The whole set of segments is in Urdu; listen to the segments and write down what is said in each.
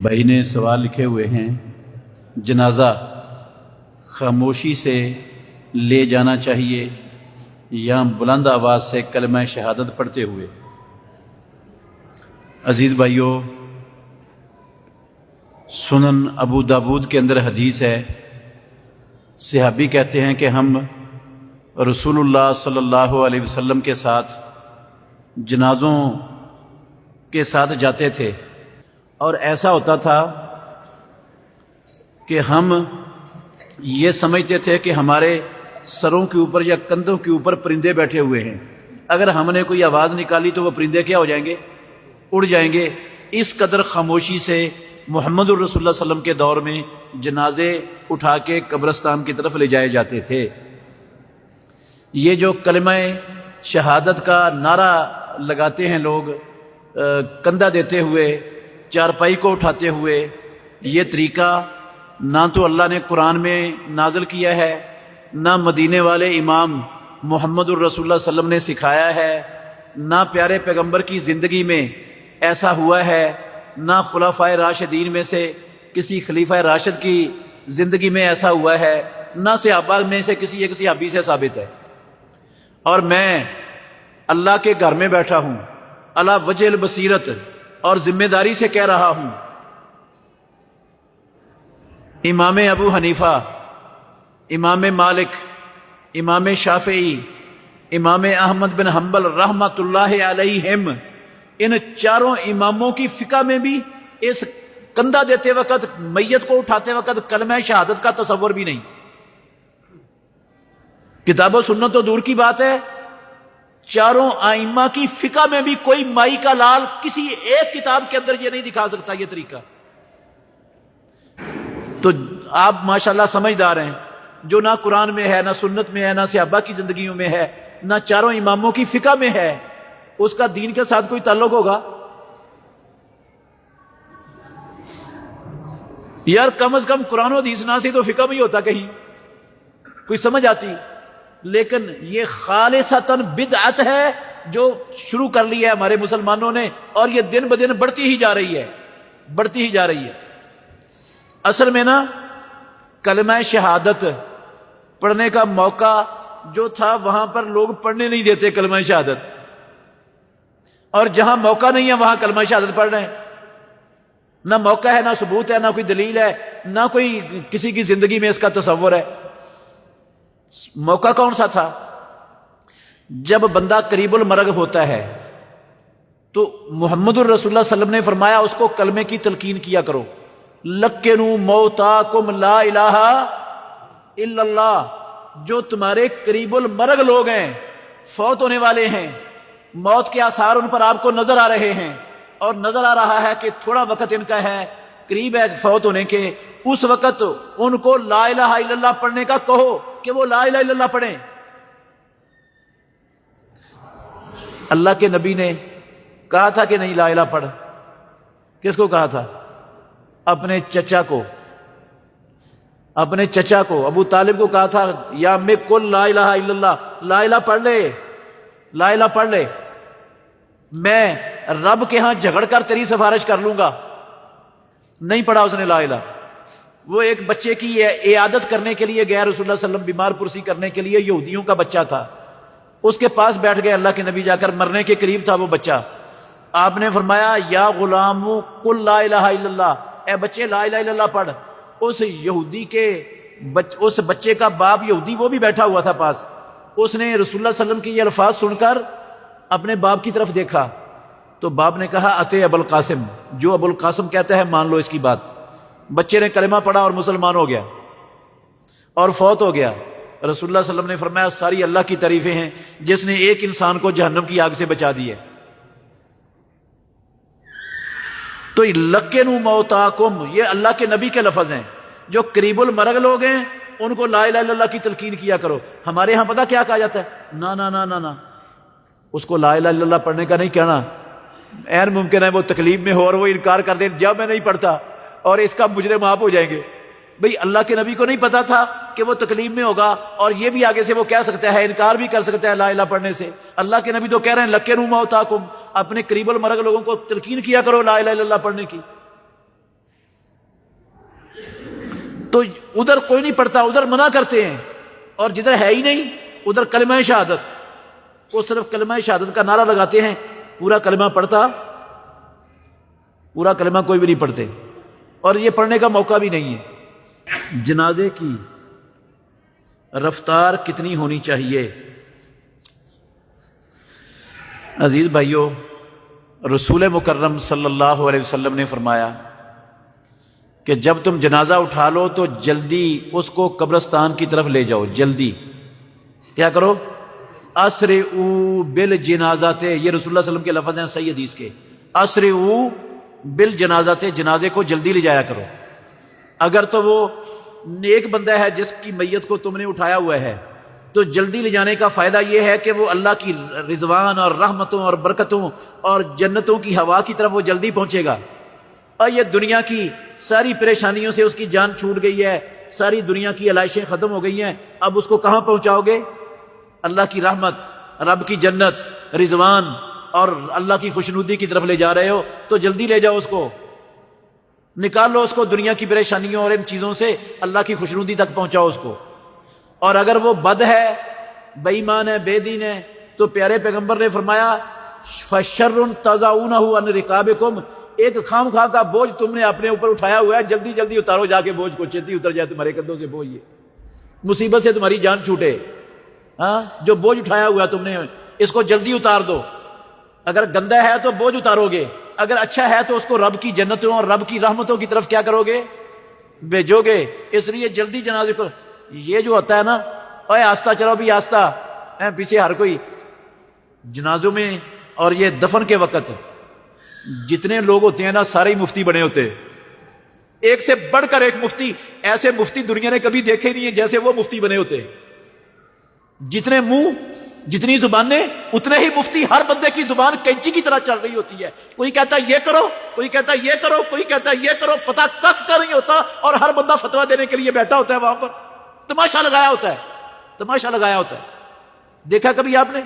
بھائی نے سوال لکھے ہوئے ہیں، جنازہ خاموشی سے لے جانا چاہیے یا بلند آواز سے کلمہ شہادت پڑھتے ہوئے؟ عزیز بھائیو، سنن ابو داود کے اندر حدیث ہے، صحابی کہتے ہیں کہ ہم رسول اللہ صلی اللہ علیہ وسلم کے ساتھ جنازوں کے ساتھ جاتے تھے، اور ایسا ہوتا تھا کہ ہم یہ سمجھتے تھے کہ ہمارے سروں کے اوپر یا کندھوں کے اوپر پرندے بیٹھے ہوئے ہیں، اگر ہم نے کوئی آواز نکالی تو وہ پرندے کیا ہو جائیں گے؟ اڑ جائیں گے۔ اس قدر خاموشی سے محمد الرسول اللہ صلی اللہ علیہ وسلم کے دور میں جنازے اٹھا کے قبرستان کی طرف لے جائے جاتے تھے۔ یہ جو کلمہ شہادت کا نعرہ لگاتے ہیں لوگ، کندھا دیتے ہوئے، چارپائی کو اٹھاتے ہوئے، یہ طریقہ نہ تو اللہ نے قرآن میں نازل کیا ہے، نہ مدینے والے امام محمد الرسول اللہ صلی اللہ علیہ وسلم نے سکھایا ہے، نہ پیارے پیغمبر کی زندگی میں ایسا ہوا ہے، نہ خلفائے راشدین میں سے کسی خلیفہ راشد کی زندگی میں ایسا ہوا ہے، نہ صحابہ میں سے کسی ایک صحابی سے ثابت ہے۔ اور میں اللہ کے گھر میں بیٹھا ہوں، علی وجہ البصیرت، اور ذمہ داری سے کہہ رہا ہوں، امام ابو حنیفہ، امام مالک، امام شافعی، امام احمد بن حنبل رحمۃ اللہ علیہم، ان چاروں اماموں کی فقہ میں بھی اس کندھا دیتے وقت، میت کو اٹھاتے وقت کلمہ شہادت کا تصور بھی نہیں۔ کتاب و سنت تو دور کی بات ہے، چاروں ائمہ کی فقہ میں بھی کوئی مائی کا لال کسی ایک کتاب کے اندر یہ نہیں دکھا سکتا یہ طریقہ۔ تو آپ ماشاءاللہ سمجھدار ہیں، جو نہ قرآن میں ہے، نہ سنت میں ہے، نہ صحابہ کی زندگیوں میں ہے، نہ چاروں اماموں کی فقہ میں ہے، اس کا دین کے ساتھ کوئی تعلق ہوگا؟ یار کم از کم قرآن و حدیث نہ سے تو فقہ میں ہی ہوتا، کہیں کوئی سمجھ آتی۔ لیکن یہ خالصتاً بدعت ہے جو شروع کر لی ہے ہمارے مسلمانوں نے، اور یہ دن بدن بڑھتی ہی جا رہی ہے، بڑھتی ہی جا رہی ہے۔ اصل میں نا کلمہ شہادت پڑھنے کا موقع جو تھا وہاں پر لوگ پڑھنے نہیں دیتے کلمہ شہادت، اور جہاں موقع نہیں ہے وہاں کلمہ شہادت پڑھ رہے ہیں۔ نہ موقع ہے، نہ ثبوت ہے، نہ کوئی دلیل ہے، نہ کوئی کسی کی زندگی میں اس کا تصور ہے۔ موقع کون سا تھا؟ جب بندہ قریب المرگ ہوتا ہے تو محمد الرسول اللہ صلی اللہ علیہ وسلم نے فرمایا اس کو کلمے کی تلقین کیا کرو، لقنوا موتاکم لا الہ الا اللہ۔ جو تمہارے قریب المرگ لوگ ہیں، فوت ہونے والے ہیں، موت کے آثار ان پر آپ کو نظر آ رہے ہیں، اور نظر آ رہا ہے کہ تھوڑا وقت ان کا ہے، قریب ہے فوت ہونے کے، اس وقت ان کو لا الہ الا اللہ پڑھنے کا کہو کہ وہ لا الہ الا اللہ پڑھیں۔ اللہ کے نبی نے کہا تھا کہ نہیں لا الہ پڑھ؟ کس کو کہا تھا؟ اپنے چچا کو، اپنے چچا کو ابو طالب کو کہا تھا، یا میں قل لا الہ الا اللہ، لا الہ پڑھ لے، لا الہ پڑھ لے، میں رب کے ہاں جھگڑ کر تیری سفارش کر لوں گا۔ نہیں پڑھا اس نے لا الہ۔ وہ ایک بچے کی عیادت کرنے کے لیے گیا، رسول اللہ صلی اللہ علیہ وسلم بیمار پرسی کرنے کے لیے، یہودیوں کا بچہ تھا، اس کے پاس بیٹھ گئے اللہ کے نبی، جا کر مرنے کے قریب تھا وہ بچہ۔ آپ نے فرمایا، یا غلام قل لا الہ الا اللہ، اے بچے لا الہ الا اللہ پڑھ۔ اس یہودی کے اس بچے کا باپ یہودی وہ بھی بیٹھا ہوا تھا پاس، اس نے رسول اللہ صلی اللہ علیہ وسلم کی یہ الفاظ سن کر اپنے باپ کی طرف دیکھا تو باپ نے کہا، اتے ابو القاسم، جو ابو القاسم کہتا ہے مان لو اس کی بات۔ بچے نے کلمہ پڑھا اور مسلمان ہو گیا اور فوت ہو گیا۔ رسول اللہ صلی اللہ علیہ وسلم نے فرمایا، ساری اللہ کی تعریفیں ہیں جس نے ایک انسان کو جہنم کی آگ سے بچا دی ہے۔ تو لقنوا موتاکم یہ اللہ کے نبی کے لفظ ہیں، جو قریب المرگ لوگ ہیں ان کو لا الہ الا اللہ کی تلقین کیا کرو۔ ہمارے ہاں پتہ کیا کہا جاتا ہے؟ نا نا نا نا نا، اس کو لا الہ الا اللہ پڑھنے کا نہیں کہنا، عین ممکن ہے وہ تکلیف میں ہو اور وہ انکار کر دے، جب میں نہیں پڑھتا، اور اس کا مجرم آپ ہو جائیں گے۔ بھئی اللہ کے نبی کو نہیں پتا تھا کہ وہ تکلیف میں ہوگا، اور یہ بھی آگے سے وہ کہہ سکتا ہے، انکار بھی کر سکتا ہے لا الہ پڑھنے سے۔ اللہ کے نبی تو کہہ رہے ہیں لقنوا موتاکم، اپنے قریب المرگ لوگوں کو تلقین کیا کرو لا الہ الا اللہ پڑھنے کی۔ تو ادھر کوئی نہیں پڑھتا، ادھر منع کرتے ہیں، اور جدھر ہے ہی نہیں ادھر کلمہ شہادت، وہ صرف کلمہ شہادت کا نعرہ لگاتے ہیں، پورا کلمہ پڑھتا، پورا کلمہ کوئی بھی نہیں پڑھتے، اور یہ پڑھنے کا موقع بھی نہیں ہے۔ جنازے کی رفتار کتنی ہونی چاہیے؟ عزیز بھائیو، رسول مکرم صلی اللہ علیہ وسلم نے فرمایا کہ جب تم جنازہ اٹھا لو تو جلدی اس کو قبرستان کی طرف لے جاؤ، جلدی کیا کرو؟ اسرعوا بالجنازات، یہ رسول اللہ صلی اللہ علیہ وسلم کے لفظ ہیں صحیح حدیث کے، اسرعوا بالجنازات، جنازے کو جلدی لے جایا کرو۔ اگر تو وہ نیک بندہ ہے جس کی میت کو تم نے اٹھایا ہوا ہے تو جلدی لے جانے کا فائدہ یہ ہے کہ وہ اللہ کی رضوان اور رحمتوں اور برکتوں اور جنتوں کی ہوا کی طرف وہ جلدی پہنچے گا، اور یہ دنیا کی ساری پریشانیوں سے اس کی جان چھوٹ گئی ہے، ساری دنیا کی علائشیں ختم ہو گئی ہیں، اب اس کو کہاں پہنچاؤ گے؟ اللہ کی رحمت، رب کی جنت، رضوان اور اللہ کی خوشنودی کی طرف لے جا رہے ہو تو جلدی لے جاؤ، اس کو نکال لو، اس کو دنیا کی پریشانیوں اور ان چیزوں سے اللہ کی خوشنودی تک پہنچاؤ اس کو۔ اور اگر وہ بد ہے، بے ایمان ہے، بے دین ہے، تو پیارے پیغمبر نے فرمایا فَشَرٌ تَضَعُونَهُ عَنْ رِقَابِكُمْ، ایک خام خواہ کا بوجھ تم نے اپنے اوپر اٹھایا ہوا ہے، جلدی جلدی اتارو جا کے بوجھ کو، چھتی اتر جائے تمہارے کندھوں سے بوجھ، یہ مصیبت سے تمہاری جان چھوٹے۔ ہاں، جو بوجھ اٹھایا ہوا ہے تم نے اس کو جلدی اتار دو۔ اگر گندا ہے تو بوجھ اتارو گے، اگر اچھا ہے تو اس کو رب کی جنتوں اور رب کی رحمتوں کی طرف کیا کرو گے؟ بھیجو گے۔ اس لیے جلدی جنازے کو، یہ جو ہوتا ہے نا، اوے آستہ چلو بھی آستہ، پیچھے ہر کوئی جنازوں میں، اور یہ دفن کے وقت جتنے لوگ ہوتے ہیں نا سارے ہی مفتی بنے ہوتے ہیں، ایک سے بڑھ کر ایک مفتی، ایسے مفتی دنیا نے کبھی دیکھے نہیں ہیں جیسے وہ مفتی بنے ہوتے ہیں۔ جتنے منہ، جتنی زبانیں، اتنے ہی مفتی، ہر بندے کی زبان کینچی کی طرح چل رہی ہوتی ہے، کوئی کہتا ہے یہ کرو، کوئی کہتا ہے یہ کرو، کوئی کہتا ہے یہ کرو، پتہ کک کا نہیں ہوتا، اور ہر بندہ فتویٰ دینے کے لیے بیٹھا ہوتا ہے وہاں پر، تماشا لگایا ہوتا ہے، تماشا لگایا ہوتا ہے۔ دیکھا کبھی آپ نے؟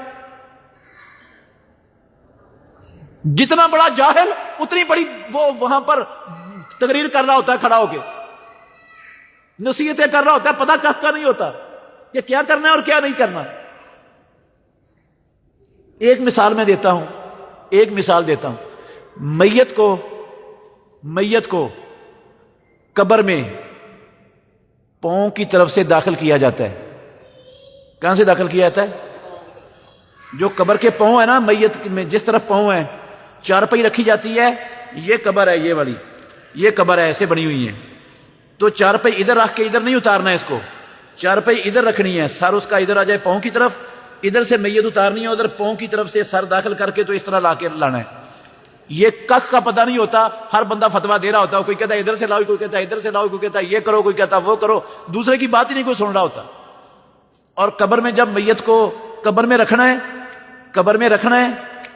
جتنا بڑا جاہل اتنی بڑی وہ وہاں پر تقریر کر رہا ہوتا ہے، کھڑا ہو کے نصیحتیں کر رہا ہوتا ہے، پتہ کک کا نہیں ہوتا کہ کیا کرنا ہے اور کیا نہیں کرنا۔ ایک مثال میں دیتا ہوں، ایک مثال دیتا ہوں، میت کو قبر میں پاؤں کی طرف سے داخل کیا جاتا ہے۔ کہاں سے داخل کیا جاتا ہے؟ جو قبر کے پاؤں ہے نا، میت میں جس طرف پاؤں ہے، چارپائی رکھی جاتی ہے، یہ قبر ہے، یہ والی یہ قبر ہے، ایسے بنی ہوئی ہے، تو چارپائی ادھر رکھ کے ادھر نہیں اتارنا ہے، اس کو چارپائی ادھر رکھنی ہے، سر اس کا ادھر آ جائے پاؤں کی طرف، ادھر سے میت اتارنی ہے، ادھر پاؤں کی طرف سے سر داخل کر کے تو اس طرح لا کے لانا ہے۔ یہ کخ کا پتہ نہیں ہوتا، ہر بندہ فتویٰ دے رہا ہوتا ہے، کوئی کہتا ہے ادھر سے لاؤ، کوئی کہتا ہے ادھر سے لاؤ، کوئی کہتا ہے یہ کرو، کوئی کہتا ہے وہ کرو، دوسرے کی بات ہی نہیں کوئی سن رہا ہوتا۔ اور قبر میں جب میت کو قبر میں رکھنا ہے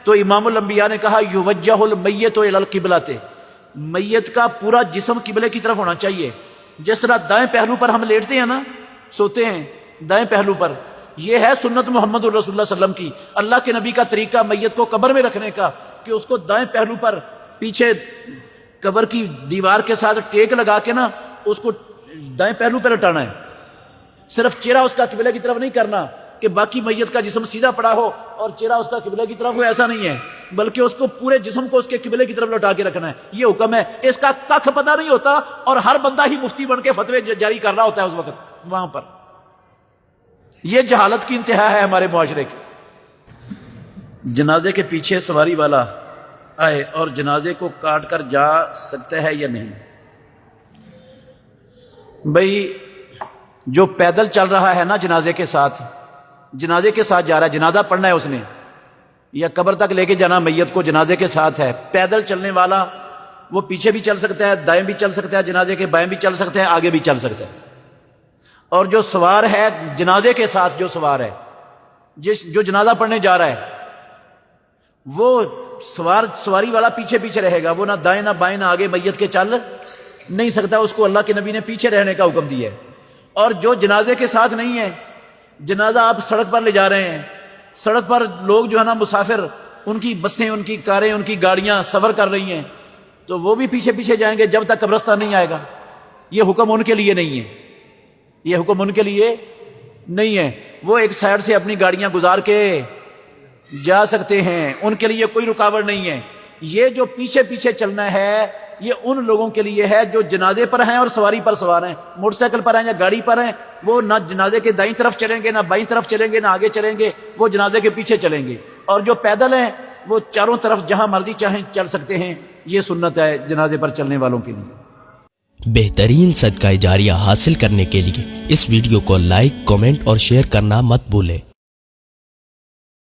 تو امام الانبیاء نے کہا یوجہ المیت الی القبلۃ، میت کا پورا جسم قبلے کی طرف ہونا چاہیے۔ جس طرح دائیں پہلو پر ہم لیٹتے ہیں نا، سوتے ہیں دائیں پہلو پر، یہ ہے سنت محمد رسول اللہ صلی اللہ علیہ وسلم کی، اللہ کے نبی کا طریقہ میت کو قبر میں رکھنے کا، کہ اس کو دائیں پہلو پر پیچھے قبر کی دیوار کے ساتھ ٹیک لگا کے نا اس کو دائیں پہلو پہ لٹانا ہے، صرف چہرہ اس کا قبلے کی طرف نہیں کرنا کہ باقی میت کا جسم سیدھا پڑا ہو اور چہرہ اس کا قبلے کی طرف ہو، ایسا نہیں ہے، بلکہ اس کو پورے جسم کو اس کے قبلے کی طرف لٹا کے رکھنا ہے، یہ حکم ہے۔ اس کا کخ پتہ نہیں ہوتا، اور ہر بندہ ہی مفتی بن کے فتوے جاری کر رہا ہوتا ہے اس وقت وہاں پر۔ یہ جہالت کی انتہا ہے ہمارے معاشرے کی۔ جنازے کے پیچھے سواری والا آئے اور جنازے کو کاٹ کر جا سکتا ہے یا نہیں؟ بھئی جو پیدل چل رہا ہے نا جنازے کے ساتھ جا رہا ہے، جنازہ پڑھنا ہے اس نے، یا قبر تک لے کے جانا میت کو جنازے کے ساتھ ہے، پیدل چلنے والا وہ پیچھے بھی چل سکتا ہے، دائیں بھی چل سکتا ہے، جنازے کے بائیں بھی چل سکتا ہے، آگے بھی چل سکتا ہے۔ اور جو سوار ہے جنازے کے ساتھ، جو سوار ہے، جو جنازہ پڑھنے جا رہا ہے، وہ سواری والا پیچھے پیچھے رہے گا، وہ نہ دائیں نہ بائیں نہ آگے میت کے چل نہیں سکتا، اس کو اللہ کے نبی نے پیچھے رہنے کا حکم دیا ہے۔ اور جو جنازے کے ساتھ نہیں ہے، جنازہ آپ سڑک پر لے جا رہے ہیں، سڑک پر لوگ جو ہے نا مسافر، ان کی بسیں، ان کی کاریں، ان کی گاڑیاں سفر کر رہی ہیں، تو وہ بھی پیچھے پیچھے جائیں گے جب تک قبرستان نہیں آئے گا۔ یہ حکم ان کے لیے نہیں ہے، یہ حکم ان کے لیے نہیں ہے، وہ ایک سائڈ سے اپنی گاڑیاں گزار کے جا سکتے ہیں، ان کے لیے کوئی رکاوٹ نہیں ہے۔ یہ جو پیچھے پیچھے چلنا ہے یہ ان لوگوں کے لیے ہے جو جنازے پر ہیں اور سواری پر سوار ہیں، موٹر سائیکل پر ہیں یا گاڑی پر ہیں، وہ نہ جنازے کے دائیں طرف چلیں گے، نہ بائیں طرف چلیں گے، نہ آگے چلیں گے، وہ جنازے کے پیچھے چلیں گے، اور جو پیدل ہیں وہ چاروں طرف جہاں مرضی چاہیں چل سکتے ہیں۔ یہ سنت ہے جنازے پر چلنے والوں کے لیے۔ بہترین صدقہ جاریہ حاصل کرنے کے لیے اس ویڈیو کو لائک، کمنٹ اور شیئر کرنا مت بھولیں۔